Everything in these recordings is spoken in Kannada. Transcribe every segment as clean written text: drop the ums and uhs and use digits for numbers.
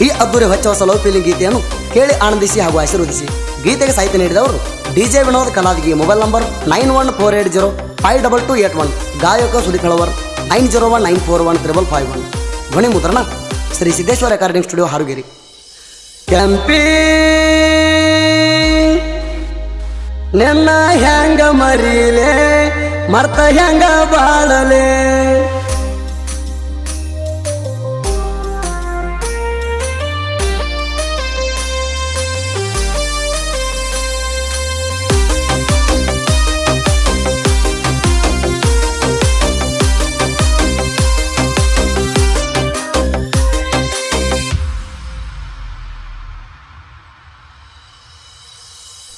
ಈ ಅದ್ದೂರಿ ಹೊಚ್ಚ ಹೊಸ ಲವ್ ಫೀಲಿಂಗ್ ಗೀತೆಯನ್ನು ಕೇಳಿ ಆನಂದಿಸಿ ಹಾಗೂ ಆಶೀರ್ವದಿಸಿ. ಗೀತೆಗೆ ಸಾಹಿತ್ಯ ನೀಡಿದವರು DJ Vinod Kaladagi. Mobile number 9148052281. ಗಾಯಕ ಸುದೀಪ್ ಹೆಳವರ್ 9019415551. ಧ್ವನಿ ಮುದ್ರಣ ಶ್ರೀ ಸಿದ್ದೇಶ್ವರ ರೆಕಾರ್ಡಿಂಗ್ ಸ್ಟುಡಿಯೋ ಹಾರುಗೇರಿ. ಕೆಂಪಿ ನಿನ್ನ ಹ್ಯಾಂಗ ಮರೀಲೆ ಮರ್ತ ಹ್ಯಾಂಗ ಬಾಳಲೆ,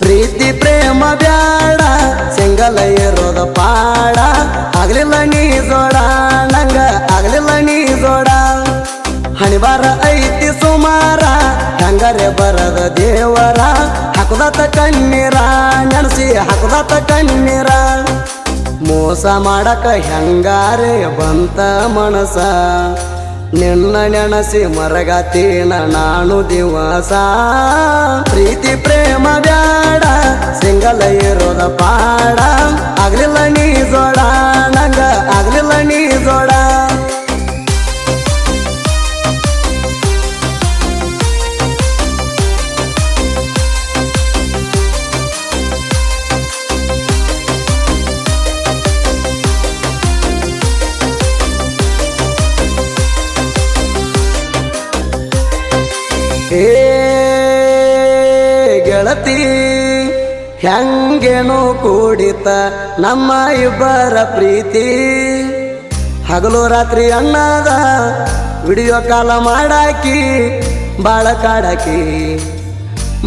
ಪ್ರೀತಿ ಪ್ರೇಮ ಬ್ಯಾಡ ಸಿಂಗಲ ಇರೋದ ಪಾಡ, ಆಗ್ಲಿಲ್ಲ ನೀ ಜೋಡ ನಂಗ ಆಗ್ಲಿಲ್ಲ ನೀ ಜೋಡ, ಹಣಿಬಾರ ಐತಿ ಸುಮಾರ ಹೆಂಗರೆ ಬರದ ದೇವರ, ಹಾಕುದತ್ತ ಕಣ್ಣೀರ ನೆನಸಿ ಹಾಕುದತ್ತ ಕಣ್ಣೀರ, ಮೋಸ ಮಾಡಕ ಹೆಂಗಾರೆ ಬಂತ ಮನಸ, ನಿನ್ನ ನೆನಸಿ ಮರಗತೀನ ನಾನು ದಿವಸ, ಪ್ರೀತಿ ಪ್ರೇಮ ಬ್ಯಾಡ ಸಿಂಗಲ ಇರೋದ ಪಾಡ, ಆಗ್ಲಿಲ್ಲ ನೀ ಜೋಡ ನಂಗ ಆಗ್ಲಿಲ್ಲ ನೀ ಜೋಡ. ಏ ಗೆಳತಿ ಹೆಂಗೇನು ಕೂಡಿತ ನಮ್ಮ ಇಬ್ಬರ ಪ್ರೀತಿ, ಹಗಲು ರಾತ್ರಿ ಅನ್ನದ ವಿಡಿಯೋ ಕಾಲ ಮಾಡಾಕಿ ಬಾಳ ಕಾಡಾಕಿ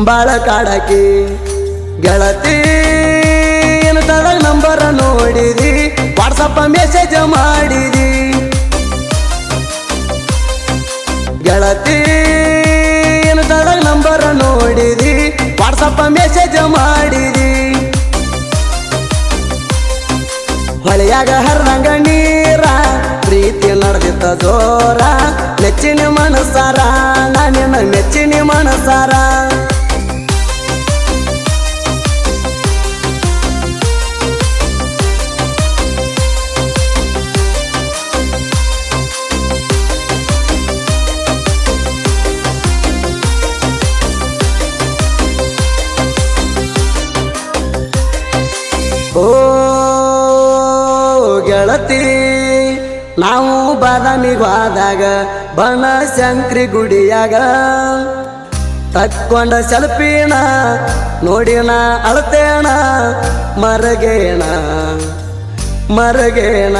ಬಾಳ ಕಾಡಾಕಿ. ಗೆಳತಿ ತಳ ನಂಬರ ನೋಡಿದಿ ವಾಟ್ಸಪ್ಪ ಮೆಸೇಜ್ ಮಾಡಿದಿ, ಗೆಳತಿ ನಂಬರ ನೋಡಿದಿ ವಾಟ್ಸಪ್ಪ ಮೆಸೇಜ್ ಮಾಡಿದಿ, ಹೊಳೆಯಾಗ ಹರ್ದಂಗ ನೀರ ಪ್ರೀತಿ ನಡೆದಿತ್ತ ಜೋರ, ಮೆಚ್ಚಿನ ಮನಸಾರ ನಾನಿನ ಮೆಚ್ಚಿನ ಮನಸಾರ. ಓ ಗೆಳತಿ ನಾವು ಬಾದಾಮಿಗೆ ಹೋದಾಗ ಬನಶಂಕರಿ ಗುಡಿಯಾಗ ತಕ್ಕೊಂಡ ಸೆಲ್ಫಿನ ನೋಡಿನ ಅಳತೇಣ ಮರಗೇಣ ಮರಗೇಣ,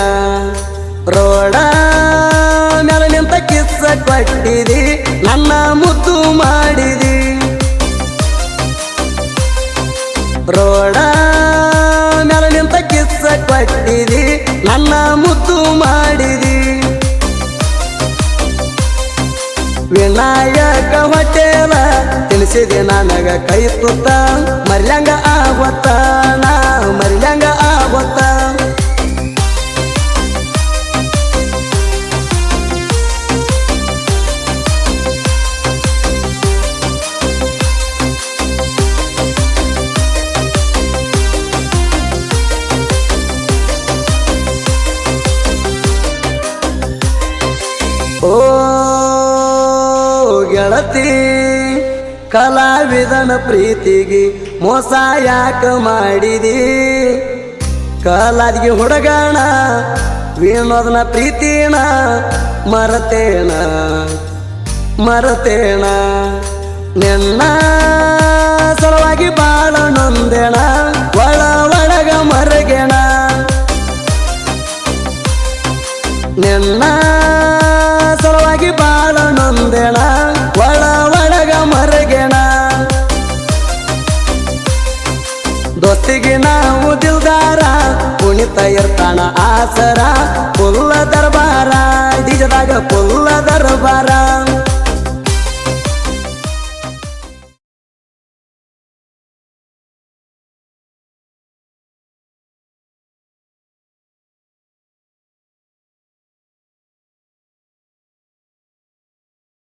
ರೋಡ ಮೇಲೆ ನಿಂತ ಕಿಸ್ಸ ಕೊಟ್ಟಿದಿ ನನ್ನ ಮುದ್ದು ಮಾಡಿದಿ, ರೋಡ ಮೇಲೆ ನಿಂತ ಕಿಸ್ಸ ಕೊಟ್ಟಿದಿ ನನ್ನ ಮುದ್ದು ಮಾಡಿದಿ, ವಿನಾಯಕ ಹೋಟೆಲ ತಿಳಿಸಿದಿ ನನಗ ಕೈ ತುತ್ತ, ಮರ್ಲ್ಯಾಂಗ ಆಗೊತ್ತ ನಾ ಮರ್ಲ್ಯಾಂಗ ಆಗೊತ್ತ. ಓ ಗೆಳತಿ ಕಲಾವಿದನ ಪ್ರೀತಿಗೆ ಮೋಸ ಯಾಕ ಮಾಡಿದಿ, ಕಲಾದಿಗೆ ಹುಡುಗಣ ವಿನೋದನ ಪ್ರೀತಿನ ಮರತೇಣ ಮರತೇಣ, ನಿನ್ನ ಸಲುವಾಗಿ ಬಾಳ ನೊಂದೇಣ ಒಳ ಒಳಗ ಮರಗೇಣ, ನಿನ್ನ ಸಲುವಾಗಿ ಬಾಳ ನೊಂದೇಣ ಒಳ ಒಳಗ ಮರಗೇಣ, ದೋಸ್ತಿಗೆ ನಾವು ದಿಲ್ದಾರ ಕುಣಿತ ಇರ್ತಾನ ಆಸರ, ಪುಲ್ಲ ದರ್ಬಾರ ಡಿಜದಾಗ ಪುಲ್ಲ ದರ್ಬಾರ.